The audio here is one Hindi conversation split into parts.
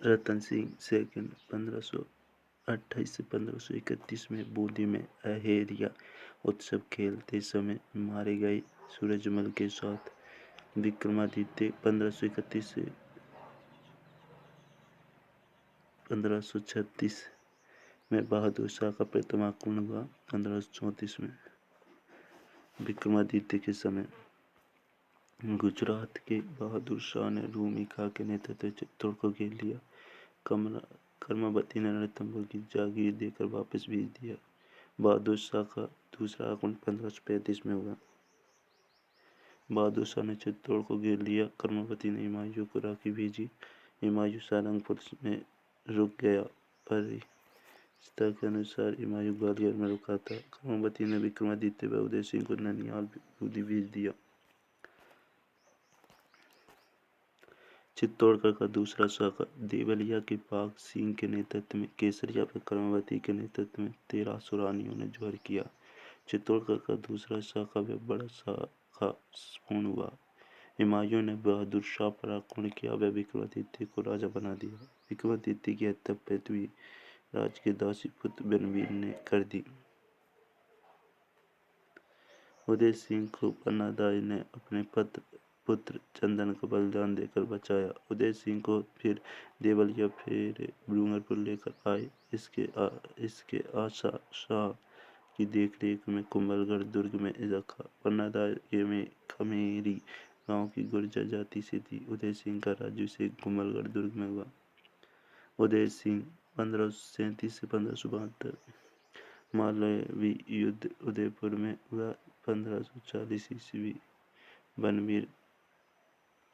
रतन सिंह सेकंड 1528 से 1531 में बूंदी में अहेरिया उत्सव खेलते समय मारे गए। सूरजमल के साथ विक्रमादित्य 1531 से 1536 में बहादुर शाह का प्रथम आक्रमण हुआ। 1534 में विक्रमादित्य के समय गुजरात के बहादुर शाह ने रूमी खां के नेतृत्व में चित्तौड़ को घेर लिया। कर्मावती ने रणथंभौर की जागीर देकर वापस भेज दिया। बहादुर शाह का दूसरा आक्रमण 1535 में हुआ। बहादुर शाह ने चित्तौड़ को घेर लिया। कर्मावती ने हुमायूं को राखी भेजी। हुमायूं सारंगपुर में रुक गया। परिस्थिति के अनुसार हुमायूं ग्वालियर में रुका था। कर्मावती ने विक्रमादित्य व उदय सिंह को ननिहाल बूंदी भेज दिया। चित्तौड़गढ़ का दूसरा शाखा देवलिया के बाघ सिंह के नेतृत्व में केसरिया व कर्मावती के नेतृत्व में 1300 रानियों ने जोहर किया। चित्तौड़गढ़ का दूसरा शाखा व बड़ा शाखा पूर्ण हुआ। हुमायूं ने बहादुर शाह पर आक्रमण किया व विक्रमादित्य को राजा बना दिया। विक्रमादित्य की हत्या पृथ्वी राज के दासी पुत्र बनवीर ने कर दी। उदय सिंह को पन्नादाई ने अपने पुत्र चंदन का बलिदान देकर बचाया। उदय सिंह को फिर देवलिया फिर डूंगरपुर लेकर आए। इसके आशा शाह की देखरेख में कुंभलगढ़ दुर्ग में रखा। पन्नादाई में खमेरी गांव की गुर्जर जाति से थी। उदय सिंह का राज्याभिषेक कुंभलगढ़ दुर्ग में हुआ। उदय सिंह 1537 से 1572 मालवी युद्ध उदयपुर में हुआ। 1540 ईस्वी बनवीर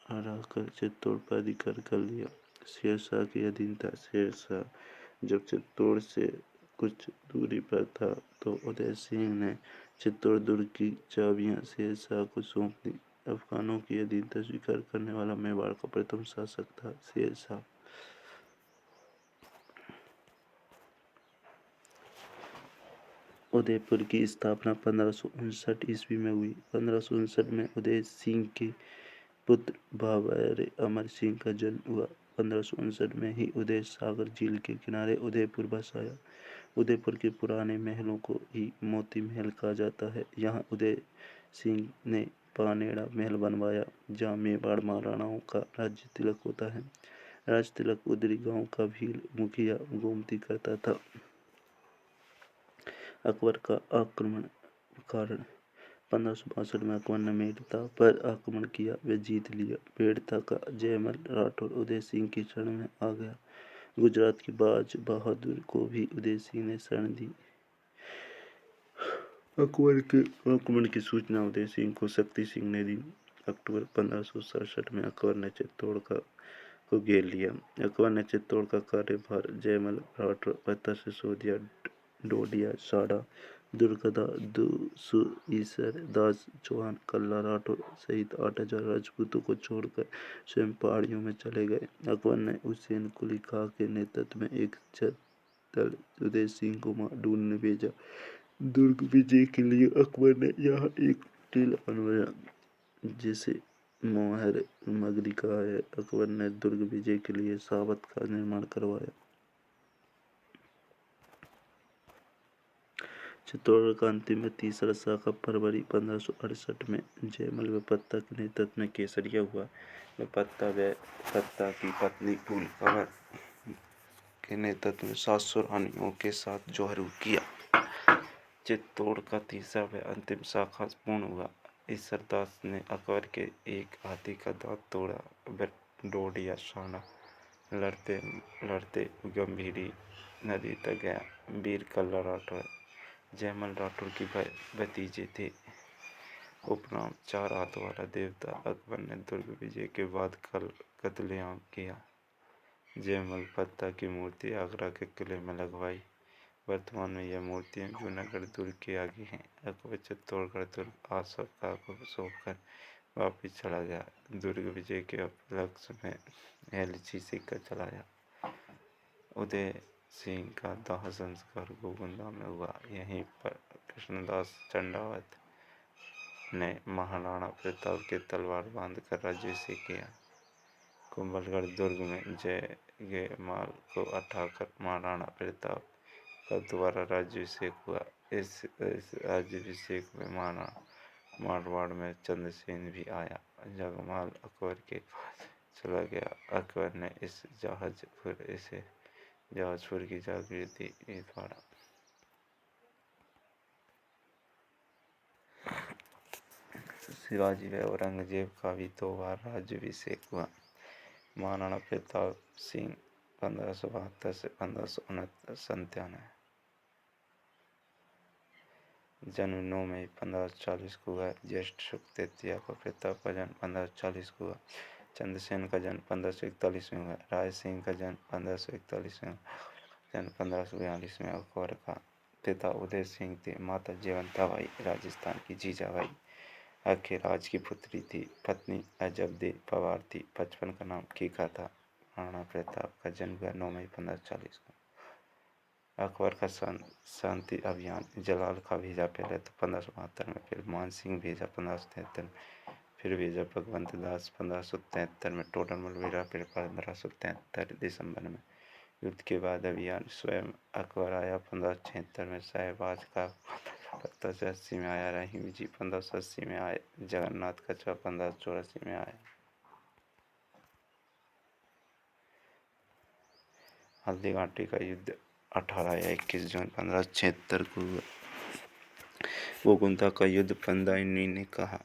हराकर चित्तौड़ पर अधिकार कर लिया। शेरशाह की अधीन था। शेरशाह जब चित्तौड़ से कुछ दूरी पर था तो उदय सिंह ने चित्तौड़ दुर्ग की चाबियां शेरशाह को सौंप दी। अफगानों की अधीनता स्वीकार करने वाला मेवाड़ का प्रथम शासक था शेरशाह। उदयपुर की स्थापना 1559 ईस्वी में हुई। 1559 में उदय सिंह के पुत्र बाबर अमर सिंह का जन्म हुआ। 1559 में ही उदय सागर झील के किनारे उदयपुर बसाया। उदयपुर के पुराने महलों को ही मोती महल कहा जाता है। यहाँ उदय सिंह ने पानेड़ा महल बनवाया, जहाँ मेवाड़ महाराणाओं का राज्य तिलक होता है। राज तिलक उदरी गांव का भील मुखिया गोमती करता था। अकबर का आक्रमण कारण 1562 में अकबर ने मेड़ता पर आक्रमण किया व जीत लिया। मेड़ता का जयमल राठौर उदय सिंह की शरण में आ गया। गुजरात के बाज बहादुर को भी उदय सिंह ने शरण दी। अकबर के आक्रमण की सूचना उदय सिंह को शक्ति सिंह ने दी। अक्टूबर 1567 में अकबर ने चित्तौड़ को घेर लिया। अकबर ने चित्तौड़ का कार्यभार जयमल राठौर, पत्थर सिसोदिया, डोडिया, साड़ा, दुर्गदा, दुसुईसर दास चौहान, कल्ला राठौर सहित 8000 राजपूतों को छोड़कर स्वयं पहाड़ियों में चले गए। अकबर ने हुसैन कुली खां के नेतृत्व में एक दल उदय सिंह को ढूंढने भेजा। दुर्ग विजय के लिए अकबर ने यहाँ एक टीला बनवाया, जिसे मोहर मगरी कहा है। अकबर ने दुर्ग विजय के लिए सावत का निर्माण करवाया। चित्तौड़गढ़ का अंतिम व तीसरा शाखा फरवरी 1568 में जयमल व पत्ता के नेतृत्व में केसरिया हुआ। व पत्ता की पत्नी फूल कंवर के नेतृत्व में 700 रानियों के साथ जोहर किया। चित्तौड़ का तीसरा व अंतिम शाखा पूर्ण हुआ। ईसरदास ने अकबर के एक हाथी का दांत तोड़ा व डोडिया साना लड़ते लड़ते गंभीरी नदी तक गया। वीर कल्ला राठौर जयमल राठौर की भतीजे थे। उपनाम 4 हाथ वाला देवता। अकबर ने दुर्ग विजय के बाद कत्लेआम किया। जयमल पत्ता की मूर्ति आगरा के किले में लगवाई। वर्तमान में यह मूर्तियां जूनागढ़ दुर्ग के आगे हैं। अकबर चित्तौड़गढ़ दुर्ग आसफ खां को सौंपकर वापिस चला गया। दुर्ग विजय के उपलक्ष्य में एलची सिक्का चलाया। उदय सिंह का दाह संस्कार गोगुंदा में हुआ। यहीं पर कृष्णदास चंडावत ने महाराणा प्रताप के तलवार बांधकर राज्याभिषेक किया। कुंभलगढ़ दुर्ग में जय गए माल को हटाकर महाराणा प्रताप का दोबारा राज्याभिषेक हुआ। इस राज्याभिषेक में मारवाड़ में चंद्रसेन भी आया। जगमाल अकबर के पास चला गया। अकबर ने इस जहाजपुर की जागृति द्वारा शिवाजी व औरंगजेब का भी 2 बार राज्याभिषेक हुआ। महाराणा प्रताप सिंह 1572 से 1597। जन्म 9 मई 1540 को हुआ। ज्येष्ठ शुक्ल तृतीया को प्रताप का जन्म 1540 को हुआ। चंद्रसेन का जन्म 1541 में हुआ। राय सिंह का जन्म 1541 में हुआ। जन्म 1542 में। अकबर का पिता उदय सिंह थे। माता जयवंताबाई राजस्थान की जीजाबाई अखेराज की पुत्री थी। पत्नी अजबदे पवार थी। बचपन का नाम कीका था। महाराणा प्रताप का जन्म हुआ 9 मई 1540 को। अकबर का शांति अभियान जलाल का भेजा पहले तो 1572 में, फिर मानसिंह भेजा 1573 में, फिर भेजा भगवंत दास 1573 में, टोडरमल भेजा फिर 1573 दिसंबर में। युद्ध के बाद अभियान स्वयं अकबर आया 1576 में। शहबाज का 1580 में आया। रहीम जी 1580 में आए। जगन्नाथ कछवा 1584 में आए। हल्दी घाटी का युद्ध 18 या 21 जून 1576 को हुआ। गोगुंदा का युद्ध बंदायुनी ने कहा।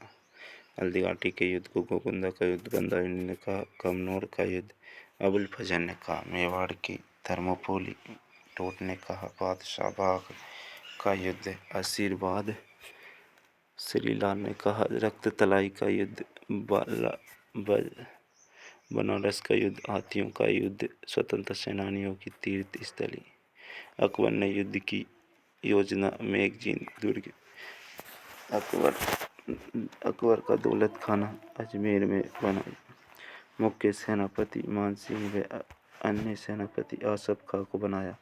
हल्दी घाटी के युद्ध को गोगुंदा का युद्ध बंदायुनी ने कहा। कमनौर का युद्ध अबुल फजल ने कहा। मेवाड़ की थर्मोपोली टोट ने कहा। बादशाह बाग का युद्ध आशीर्वाद श्रीलाल ने कहा। रक्त तलाई का युद्ध बनारस का युद्ध हाथियों का युद्ध स्वतंत्र सेनानियों की तीर्थ स्थली। अकबर ने युद्ध की योजना मैगजीन दुर्ग। अकबर का दौलत खाना अजमेर में बनाया। मुख्य सेनापति मानसिंह व अन्य सेनापति आसफ खां को बनाया।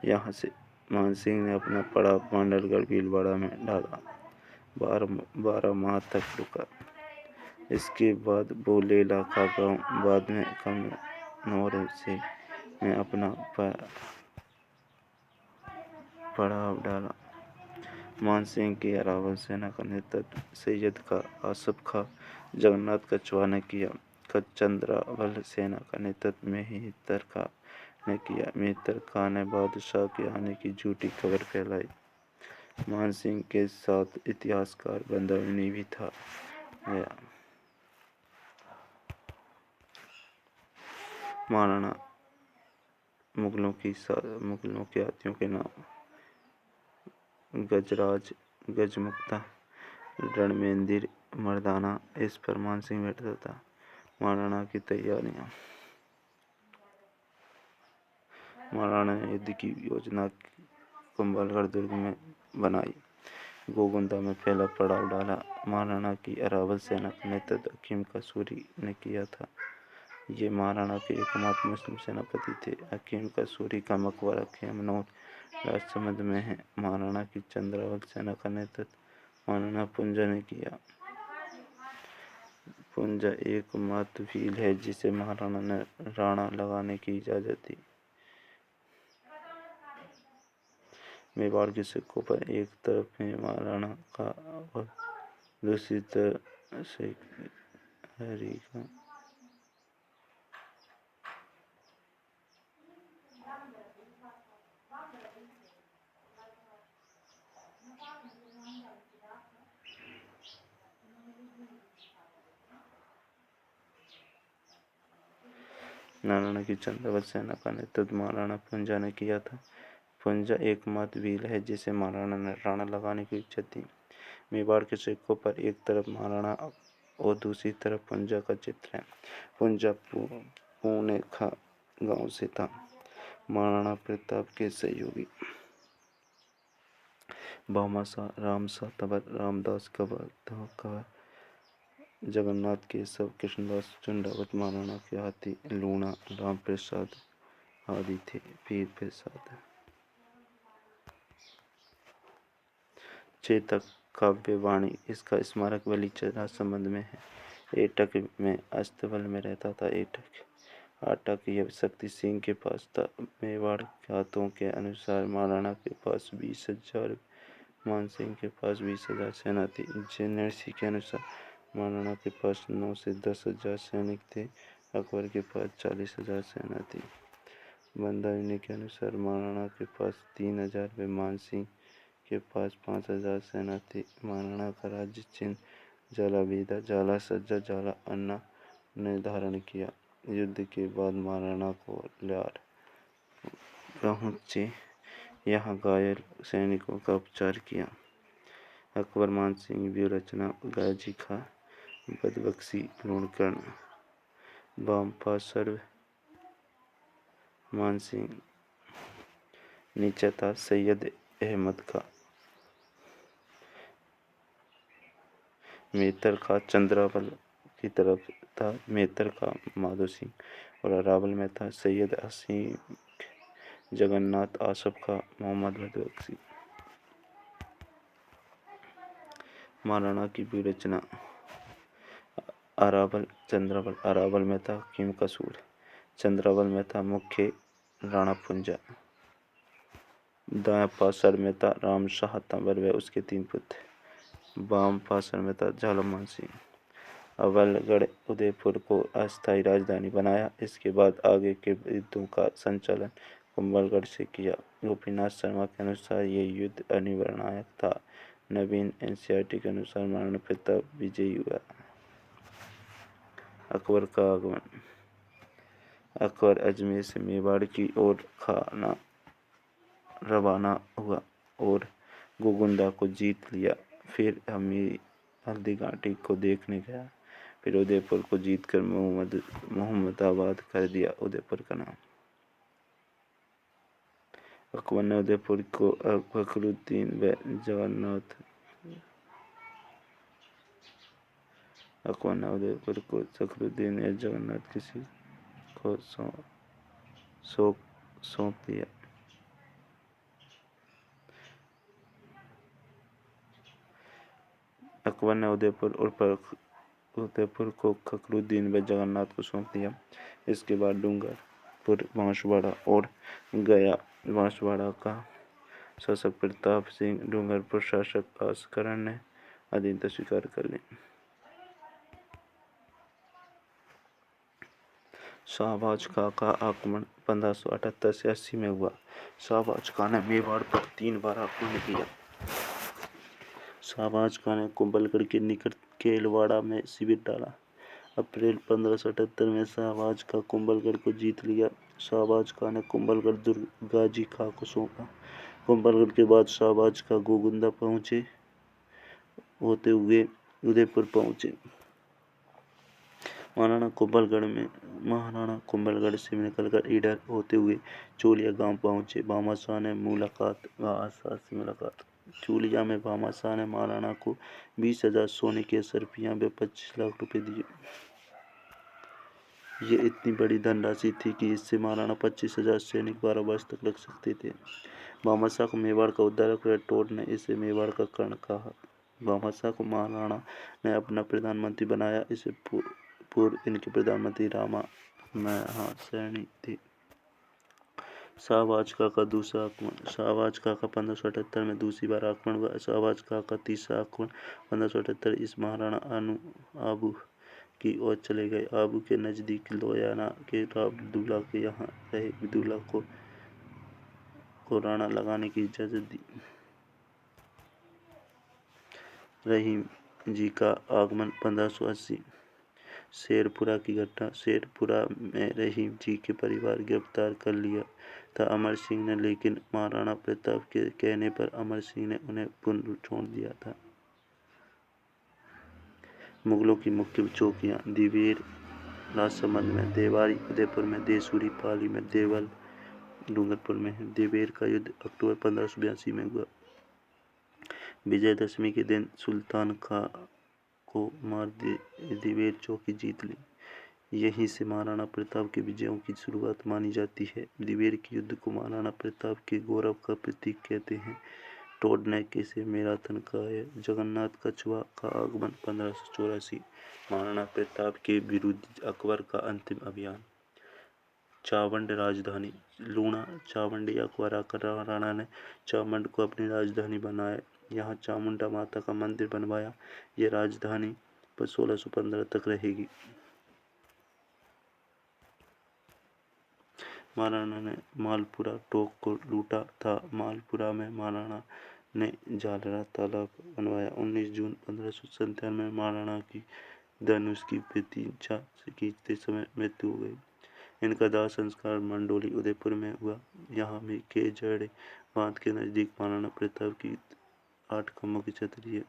यहाँ से मानसिंह ने अपना पड़ाव पांडलगढ़ भीलवाड़ा में डाला। 12 माह तक रुका। इसके बाद बोलेला का गांव बाद में कमनौर में अपना पड़ाव डाला। मानसिंह की अरावल सेना का नेतृत्व सैयद खां आसफ खां जगन्नाथ कछवा ने किया। चंद्रावल सेना का नेतृत्व मेहतर खां ने किया। मेहतर खां ने बादशाह के आने की झूठी खबर फैलाई। मानसिंह के साथ इतिहासकार बंदायुनी भी था। महाराणा मुगलों के हाथियों के नाम गजराज, गजमुक्ता, रणमेंदिर, मर्दाना। इस पर मानसिंह बैठता था। महाराणा की तैयारियां। महाराणा ने युद्ध की योजना कुंभलगढ़ दुर्ग में बनाई। गोगुंदा में पहला पड़ाव डाला। महाराणा की अरावल सेना का नेतृत्व हकीम कसूरी ने किया था। ये महाराणा के एकमात्र मुस्लिम सेनापति थे। हकीम कसूरी का मकबरा खेमनौर राजसमंद में है। महाराणा की चंद्रावल सेना का नेतृत्व महाराणा पुंजा ने किया। पुंजा एकमात्र व्हील है जिसे महाराणा ने राणा लगाने की इजाजत दी। मेवाड़ के सिक्कों पर एक तरफ में महाराणा का और दूसरी तरफ शेख हरी का। महाराणा की चंद्रावल सेना का नेतृत्व महाराणा पुंजा ने किया था। पुंजा एकमात्र व्हील है जिसे महाराणा ने राणा लगाने की इज्जत दी। मेवाड़ के सिक्कों पर एक तरफ महाराणा और दूसरी तरफ पुंजा का चित्र है। पुंजा पुणेखा गांव से था। महाराणा प्रताप के सहयोगी भामाशाह, रामशाह तंवर, रामदास कंवर, जगन्नाथ केशव, कृष्णदास चुंडावत महाराणा के हाथी लूणा, राम प्रसाद आदि थे। वीर प्रसाद। चेतक काव्यवाणी। इसका स्मारक बलीचर राजसमंद में है। एटक में अस्तबल में रहता था। एटक आटा की अब शक्ति सिंह के पास था। मेवाड़ खातों के अनुसार महाराणा के पास 20,000, मान सिंह के पास 20,000 सेना थी। जनरल सिंह के अनुसार महाराणा के पास 9 से 10,000 सैनिक थे। अकबर के पास 40,000 सेना थी। बंदायूनी के अनुसार महाराणा के पास 3,000 व मान सिंह के पास 5,000 सेना थी। महाराणा का राज्य चिन्ह जाला बीदा, जाला सज्जा, जाला अन्ना ने धारण किया। युद्ध के बाद महाराणा कोलार पहुंचे, यहाँ घायल सैनिकों का उपचार किया। अकबर मानसिंह व्यूह रचना, गाजी खां, बदबख्शी, लूणकर्ण, बामपा सर्व। मानसिंह नीचा था सैयद अहमद खां, मेहतर खां चंद्रावल की तरफ था, मेहतर खां माधो सिंह, और अरावल में था सैयद हसीम, जगन्नाथ, आसफ खां, मोहम्मद बदबख्शी। महाराणा की व्यूह रचना, अरावल चंद्रावल, अरावल में था हकीम कसूर, चंद्रावल में था मुख्य राणा पुंजा, दाया पासर में था राम शाह तंवर व उसके 3 पुत्र, बाम पासर में था झालम सिंह। अवलगढ़ उदयपुर को अस्थायी राजधानी बनाया। इसके बाद आगे के युद्धों का संचालन कुंभलगढ़ से किया। गोपीनाथ शर्मा के अनुसार ये युद्ध अनिर्णायक था। नवीन एनसीईआरटी के अनुसार महाराणा प्रताप विजयी हुआ। अकबर का आगमन, अकबर अजमेर से मेवाड़ की ओर खाना रवाना हुआ और गोगुंदा को जीत लिया। फिर हल्दी घाटी को देखने गया। फिर उदयपुर को जीतकर मोहम्मदाबाद कर दिया उदयपुर का नाम। अकबर ने उदयपुर को फखरुद्दीन व जगन्नाथ किसी को सौंप दिया। अकबर ने उदयपुर को फखरुद्दीन व जगन्नाथ को सौंप दिया। इसके बाद डूंगरपुर, बांसवाड़ा और गया। बांसवाड़ा का शासक प्रताप सिंह, डूंगरपुर शासक भास्करण ने अधीनता स्वीकार कर ली। शाहबाज खां का आक्रमण 1578 से 80 में हुआ। शाहबाज खां ने मेवाड़ पर 3 बार आक्रमण किया। शाहबाज खां ने कुंभलगढ़ के निकट केलवाड़ा में शिविर डाला। अप्रैल 1578 में शाहबाज खां कुंभलगढ़ को जीत लिया। शाहबाज खां ने कुंभलगढ़ दुर्ग गाजी खां को सौंपा। कुंभलगढ़ के बाद शाहबाज खां गोगुंदा होते हुए उदयपुर पहुंचे। महाराणा कुंभलगढ़ से निकलकर ईडर होते हुए चोलिया गांव पहुंचे। भामाशाह से मुलाकात। चोलिया में भामाशाह ने महाराणा को 20,000 सोने की असरफियां व 25 लाख रुपए दिए। ये इतनी बड़ी धनराशि थी कि इससे महाराणा 25,000 सैनिक 12 वर्ष तक रख सकते थे। भामाशाह को मेवाड़ का उद्धारक टोड ने इसे मेवाड़ का कर्ण कहा। भामाशाह को महाराणा ने अपना प्रधानमंत्री बनाया। इससे पूर्व इनके प्रधानमंत्री रामा महासैनी थे। शाहबाज खां का दूसरा आक्रमण। शाहबाज खां का 1578 में दूसरी बार आक्रमण हुआ। शाहबाज खां का तीसरा आक्रमण 1578 इस महाराणा आबू की ओर चले गए। आबू के नजदीक लोयाना के अब्दुल्ला के यहाँ रहे। अब्दुल्ला को राणा लगाने की इजाजत दी। रहीम जी का आगमन 1580। शेरपुरा की घटना। शेरपुरा में रहीम जी के परिवार गिरफ्तार कर लिया था अमर सिंह ने, लेकिन महाराणा प्रताप के कहने पर अमर सिंह ने उन्हें पुनः छोड़ दिया था। मुगलों की मुख्य चौकियां दिवेर राजसमंद में, देवारी उदयपुर में, देसूरी पाली में, देवल डूंगरपुर में है। देवेर का युद्ध अक्टूबर 1582 में हुआ। विजयदशमी के दिन सुल्तान खां को मार दिवेर चौकी जीत ली। यहीं से महाराणा प्रताप के विजयों की शुरुआत मानी जाती है। दिवेर के युद्ध को महाराणा प्रताप के गौरव का प्रतीक कहते हैं। टोड ने इसे मैराथन कहा है। जगन्नाथ कछुआ का आगमन 1584। महाराणा प्रताप के विरुद्ध अकबर का अंतिम अभियान। चावंड राजधानी। लूणा चावंड या क्वाराकरा राणा ने चावंड को अपनी राजधानी बनाया। यहाँ चामुंडा माता का मंदिर बनवाया। ये राजधानी पर 1615 तक रहेगी। महाराणा ने मालपुरा टोक को लूटा था। मालपुरा में महाराणा ने जालरा तालाब बनवाया। 19 जून 1597 में महाराणा की धनुष की प्रतीक्षा से खींचते समय मृत्यु हो गई। इनका दाह संस्कार मंडोली उदयपुर में हुआ। यहाँ में के जड़े बांध के नजदीक महाराणा प्रताप की 8 खम्भों की छतरी है।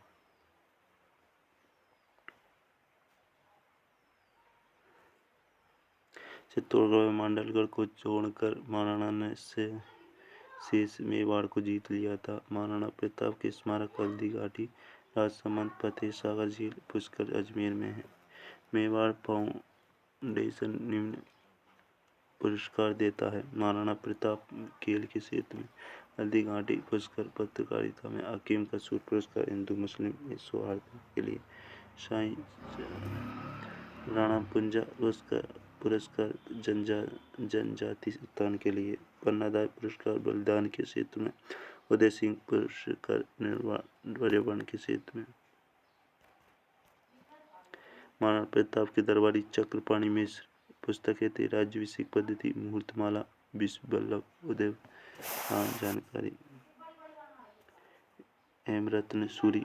चित्तौड़गढ़ में मांडलगढ़ को छोड़कर महाराणा ने शेष मेवाड़ को जीत लिया था। महाराणा प्रताप के स्मारक हल्दी घाटी, राजसमंद, फतेह सागर झील, पुष्कर अजमेर में है। मेवाड़ फाउंडेशन निम्न पुरस्कार देता है: महाराणा प्रताप खेल के क्षेत्र में हल्दी घाटी पुरस्कार, पत्रकारिता में अकीम कसूर पुरस्कार, हिंदू मुस्लिम सौहार्द के लिए साईं राणा पुंजा पुरस्कार, जनजाति उत्थान के लिए पन्नादाय पुरस्कार, बलिदान के क्षेत्र में उदय सिंह पुरस्कार, पर्यावरण के क्षेत्र में महाराणा प्रताप के दरबारी चक्रपाणी मिश्र पुस्तकें थी: राज्याभिषेक पद्धति, मुहूर्तमाला, विश्व वल्लभ उदय जानकारी, हेमरत्न सूरी,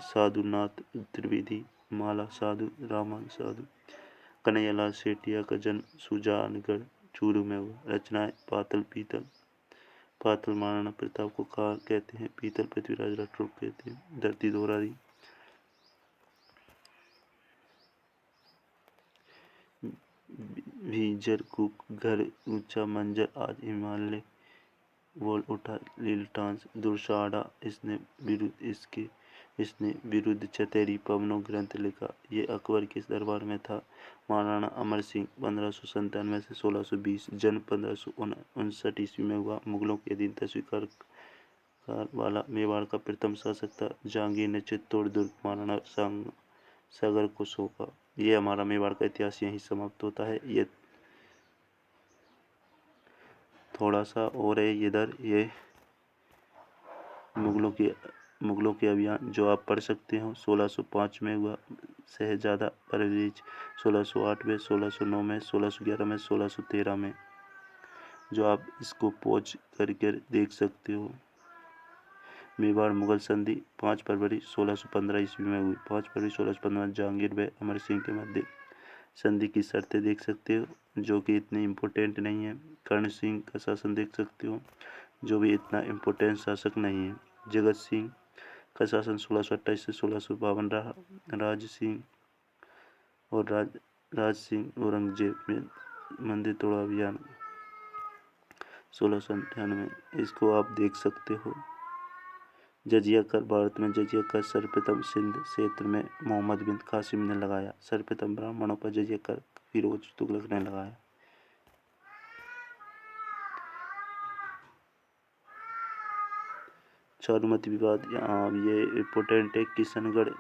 साधुनाथ त्रिवेदी, माला साधु, रामान साधु। कन्हैयालाल सेठिया का जन्म सुजानगढ़ चूरू में हुआ। रचनाएं: पातल पीतल। पातल महाराणा प्रताप को कहते हैं। पीतल पृथ्वीराज राठौर कहते हैं। धरती दोहरारी। भीजर कुक घर ऊंचा मंजर आज हिमालय बोल उठा लीलटांस दुर्साड़ा। इसने विरुद्ध चतेरी पवनों ग्रंथ लिखा। ये अकबर के दरबार में था। महाराणा अमर सिंह 1597 से 1620, जन्म 1559 ईस्वी में हुआ। मुगलों की अधीनता स्वीकार वाला मेवाड़ का प्रथम शासक था। जहांगीर ने चित्तौड़ दुर्ग महाराणा सागर को सौंपा। ये हमारा मेवाड़ का इतिहास यहीं समाप्त होता है। ये थोड़ा सा और है इधर, ये मुगलों के अभियान जो आप पढ़ सकते हो। 1605 में हुआ। शहजादा परवेज 1608 में, 1609 में, 1611 में, 1613 में, जो आप इसको पॉज करके देख सकते हो। मेवाड़ मुगल संधि 5 फरवरी 1615 ईस्वी में हुई। 5 फरवरी 1615 जहांगीर व अमर सिंह के मध्य संधि की शर्तें देख सकते हो, जो कि इतनी इम्पोर्टेंट नहीं है। कर्ण सिंह का शासन देख सकते हो, जो भी इतना इम्पोर्टेंट शासक नहीं है। जगत सिंह का शासन 1628 से 1652 रहा। राज सिंह औरंगजेब में मंदिर तोड़ा अभियान 1698, इसको आप देख सकते हो। जजिया कर भारत में जजिया कर सर्वप्रथम सिंध क्षेत्र में मोहम्मद बिन कासिम ने लगाया। सर्वप्रथम ब्राह्मणों पर जजिया कर फिरोज तुगलक ने लगाया। चारुमती विवाद, यहाँ ये इम्पोर्टेंट है। किशनगढ़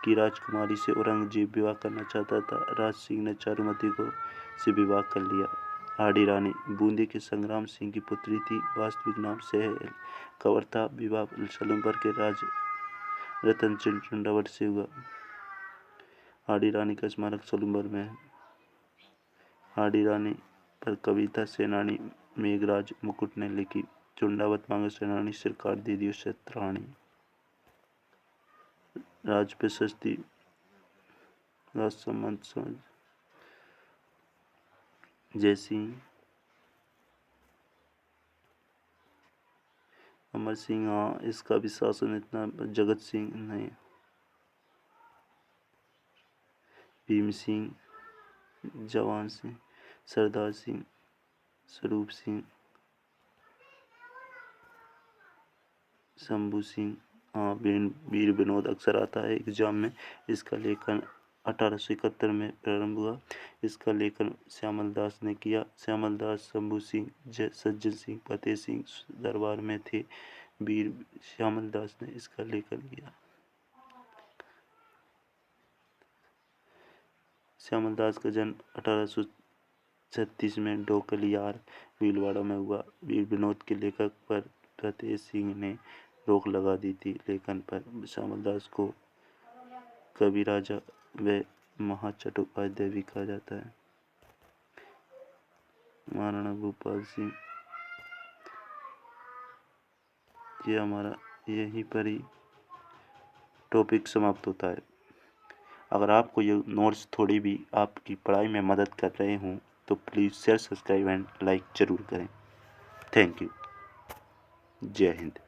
की राजकुमारी से औरंगजेब विवाह करना चाहता था। राज सिंह ने चारुमती को से विवाह कर लिया। हाड़ी रानी बूंदी के संग्राम सिंह की पुत्री थी। वास्तविक नाम सहल कंवर था। विवाह सलूम्बर के राज रतन चंद चंडावत से हुआ। हाड़ी रानी का स्मारक सलूम्बर में है। हाड़ी रानी पर कविता सेनानी मेघराज मुकुट ने लिखी। चुंडावत मांगे सेनानी सिर काट दे दियो शत्राणी। राज प्रशस्ति राजसमंद जयसिंह अमर सिंह, हाँ इसका भी शासन इतना। जगत सिंह नहीं। भीम सिंह, जवान सिंह, सरदार सिंह, स्वरूप सिंह, शंभू सिंह, हाँ वीर विनोद अक्सर आता है एग्जाम में। इसका लेखन 1871 में प्रारंभ हुआ। इसका लेखन श्यामल दास ने किया। श्यामल दास शंभू सिंह, सज्जन सिंह, फतेह सिंह दरबार में थे। वीर श्यामल दास ने इसका लेखन किया। श्यामल दास का जन्म 1936 में डोकलियार भीलवाड़ा में हुआ। वीर विनोद के लेखक पर फतेह सिंह ने रोक लगा दी थी। लेखन पर श्यामल दास को कवि राजा व महाचट्टोपाध्याय भी कहा जाता है। महाराणा भूपाल सिंह, ये हमारा यहीं पर ही टॉपिक समाप्त होता है। अगर आपको ये नोट्स थोड़ी भी आपकी पढ़ाई में मदद कर रहे हों तो please share, subscribe and like ज़रूर करें। Thank you. जय हिंद।